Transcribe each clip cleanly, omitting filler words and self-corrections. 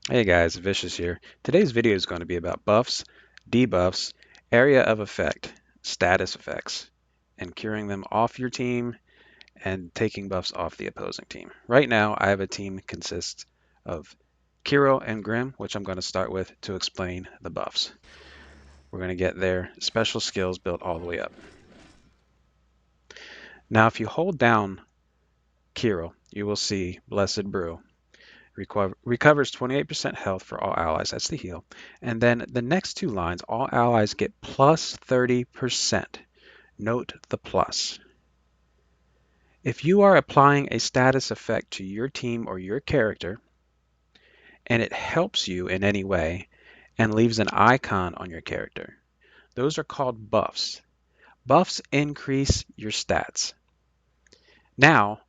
Hey guys, Vicious here. Today's video is going to be about buffs, debuffs, area of effect, status effects, and curing them off your team and taking buffs off the opposing team. Right now, I have a team that consists of Kiro and Grim, which I'm going to start with to explain the buffs. We're going to get their special skills built all the way up. Now, if you hold down Kiro, you will see Blessed Brew. Recovers 28% health for all allies. That's the heal. And then the next two lines, all allies get plus 30%. Note the plus. If you are applying a status effect to your team or your character, and it helps you in any way, and leaves an icon on your character, those are called buffs. Buffs increase your stats. Now,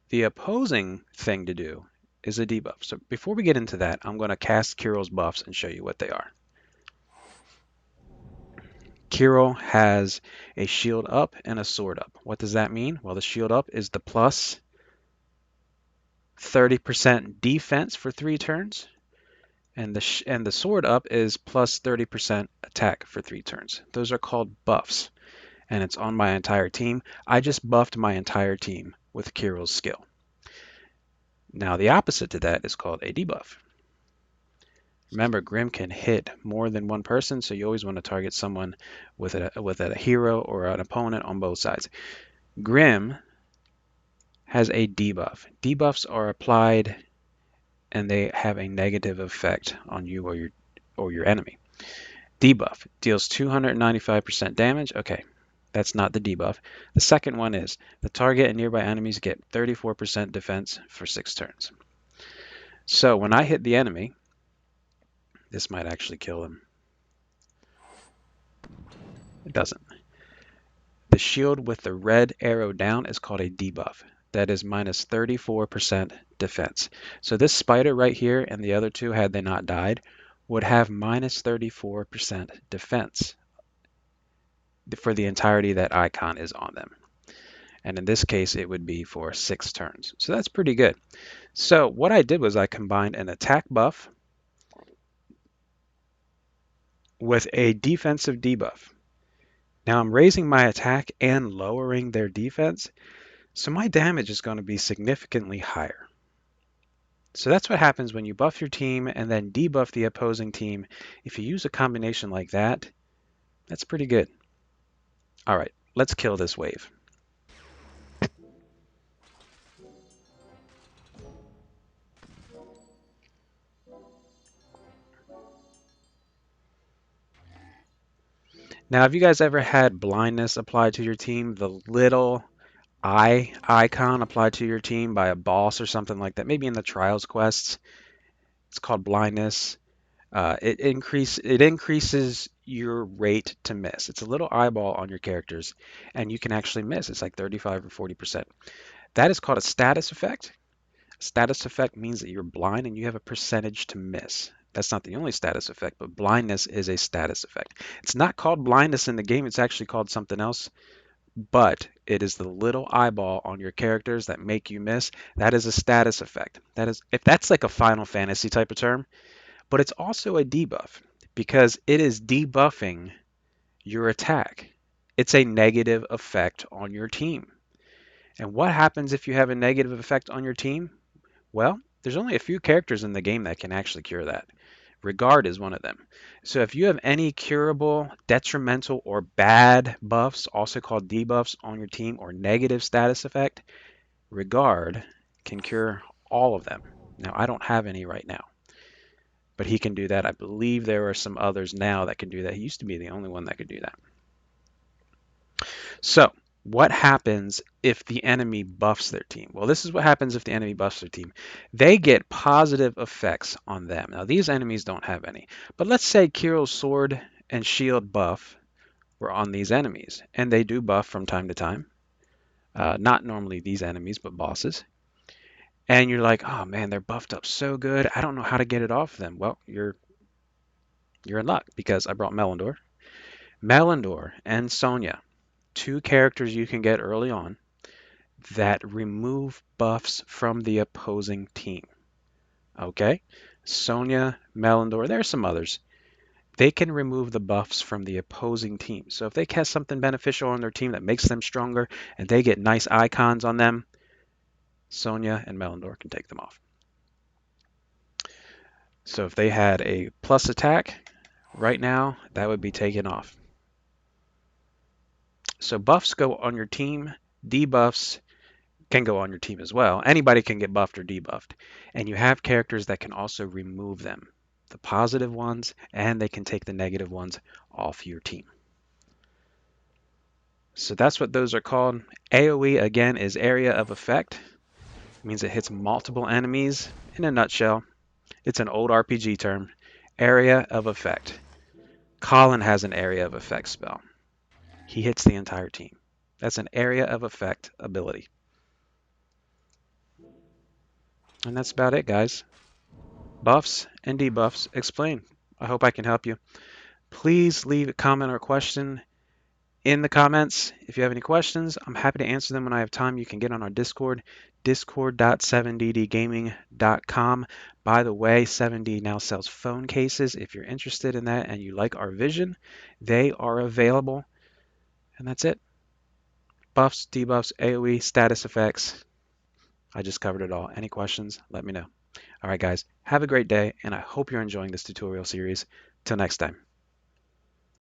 the opposing thing to do is a debuff. So before we get into that, I'm going to cast Kiro's buffs and show you what they are. Kiro has a shield up and a sword up. What does that mean? Well, the shield up is the plus 30% defense for 3 turns, and the sword up is plus 30% attack for 3 turns. Those are called buffs, and it's on my entire team. I just buffed my entire team with Kiro's skill. Now, the opposite to that is called a debuff. Remember, Grim can hit more than one person, so you always want to target someone with a hero or an opponent on both sides. Grim has a debuff. Debuffs are applied and they have a negative effect on you or your enemy. Debuff deals 295% damage. Okay, that's not the debuff. The second one is the target and nearby enemies get 34% defense for 6 turns. So when I hit the enemy, this might actually kill him. It doesn't. The shield with the red arrow down is called a debuff. That is minus 34% defense. So this spider right here and the other two, had they not died, would have minus 34% defense for the entirety that icon is on them. And in this case, it would be for 6 turns. So that's pretty good. So what I did was I combined an attack buff with a defensive debuff. Now I'm raising my attack and lowering their defense, so my damage is going to be significantly higher. So that's what happens when you buff your team and then debuff the opposing team. If you use a combination like that, that's pretty good. All right, let's kill this wave. Now, have you guys ever had blindness applied to your team? The little eye icon applied to your team by a boss or something like that, maybe in the Trials quests. It's called blindness. It increases your rate to miss. It's a little eyeball on your characters, and you can actually miss. It's like 35 or 40%. That is called a status effect. Status effect means that you're blind and you have a percentage to miss. That's not the only status effect, but blindness is a status effect. It's not called blindness in the game, it's actually called something else, but it is the little eyeball on your characters that make you miss. That is a status effect. That is, if that's like a Final Fantasy type of term, but it's also a debuff because it is debuffing your attack. It's a negative effect on your team. And what happens if you have a negative effect on your team? Well, there's only a few characters in the game that can actually cure that. Regard is one of them. So if you have any curable, detrimental, or bad buffs, also called debuffs, on your team or negative status effect, Regard can cure all of them. Now, I don't have any right now, but he can do that. I believe there are some others now that can do that. He used to be the only one that could do that. So, what happens if the enemy buffs their team? Well, this is what happens if the enemy buffs their team. They get positive effects on them. Now, these enemies don't have any. But let's say Kiro's sword and shield buff were on these enemies, and they do buff from time to time. Not normally these enemies, but bosses. And you're like, oh man, they're buffed up so good. I don't know how to get it off them. Well, you're in luck because I brought Melindor. Melindor and Sonya, two characters you can get early on that remove buffs from the opposing team. Okay, Sonya, Melindor, there's some others. They can remove the buffs from the opposing team. So if they cast something beneficial on their team that makes them stronger and they get nice icons on them, Sonya and Melindor can take them off. So if they had a plus attack right now, that would be taken off. So buffs go on your team, debuffs can go on your team as well. Anybody can get buffed or debuffed. And you have characters that can also remove them, the positive ones, and they can take the negative ones off your team. So that's what those are called. AOE, again, is area of effect. It means it hits multiple enemies. In a nutshell, it's an old RPG term. Area of effect. Colin has an area of effect spell. He hits the entire team. That's an area of effect ability. And that's about it, guys. Buffs and debuffs explained. I hope I can help you. Please leave a comment or question in the comments. If you have any questions, I'm happy to answer them when I have time. You can get on our Discord, discord.7ddgaming.com. By the way, 7D now sells phone cases. If you're interested in that and you like our vision, they are available. And that's it. Buffs, debuffs, AoE, status effects. I just covered it all. Any questions, let me know. All right, guys, have a great day, and I hope you're enjoying this tutorial series. Till next time.